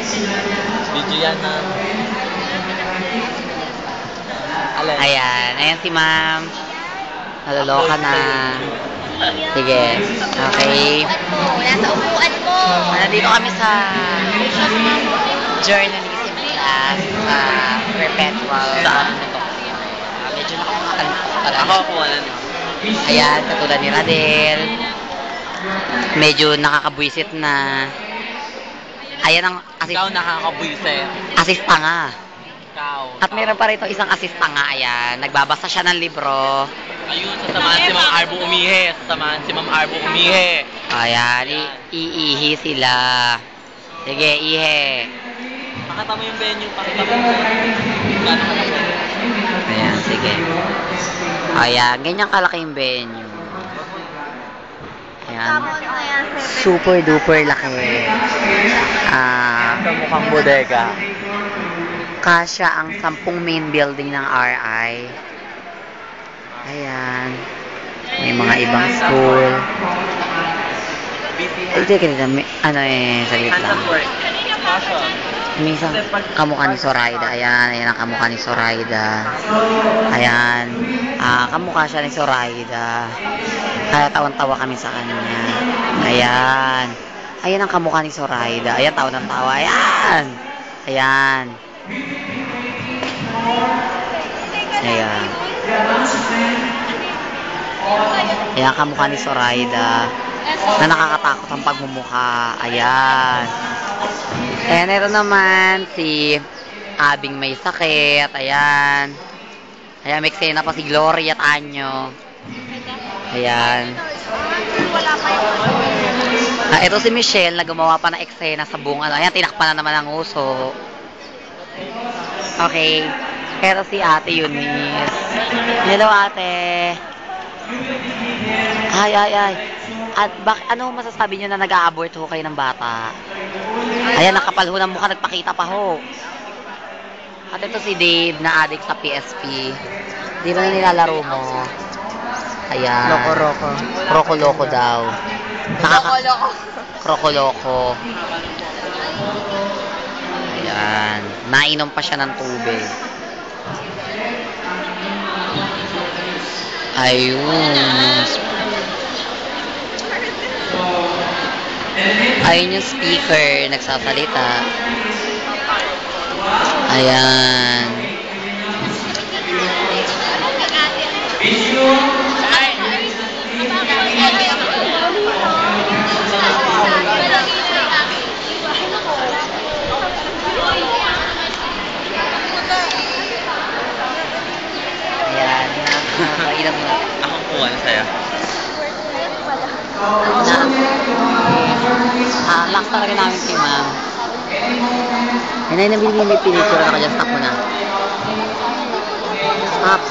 Video yan na. Ayan. Ayan si ma'am. Naloloka na. Sige. Okay. Nasa upuan mo. Nandito kami sa journalism class sa perpetual. Saan? Medyo nakakantok talaga. Ako po, ano? Ayan, katulad ni Radel. Medyo nakakabwisit na. Ayan ang Ikaw nakakabwisit. asista nga. Ikaw. At meron pa rito isang asista nga. Ayan, nagbabasa siya ng libro. Ayun, sasamahan si Ma'am Arbo umihi. Sasamahan si Ma'am Arbo umihi. Ayan, iihi sila. Sige, ihe. Pakita mo yung venue. Pakita mo yung venue. Gano'n ka lang. Ayan, sige. Ayan, ganyan kalaki yung venue. Ayan. Super duper laki. Sa mukhang bodega. Kasya ang 10 main building ng RI. Ayan. May mga ibang school. Ito kanina, saglit lang. May isang kamukha ni Zoraida. Ayan, ayan ang kamukha ni Zoraida. Ayan. Kamukha siya ni Zoraida. Kaya tawan-tawa kami sa kanya. Ayan. Ayan ang kamukha ni Zoraida. Ayan, tawa ng tawa. Ayan. Ayan. Ayan. Ayan ang kamukha ni Zoraida. Na nakakatakot ang pagmumukha. Ayan. Ayan, ito naman si Abing may sakit. Ayan. Ayan, may eksena pa si Gloria at Anyo. Ayan. Ito si Michelle na gumawa pa ng eksena sa buong ano. Ayan, tinakpan na naman ang uso. Okay. Ito si Ate Eunice. Hello, ate. Ay. At ano masasabi niyo na nag-a-abort ho kayo ng bata? Ayan, nakapal ho ng mukha, nagpakita pa ho. At ito si Dave na addict sa PSP. Di ba na nilalaro mo? Ayan. Loko-roko. Kroko-loko daw. Loko-loko. Kroko-loko. Ayan. Nainom pa siya ng tubig. Ayun. Ayun yung speaker. Nagsasalita. Ayan. Ayan. Mainam mo. Ako po, ano sa'yo? Lax talaga namin si ma'am. Yan ay nabili pinicture na ka dyan. Stop mo na. Stop.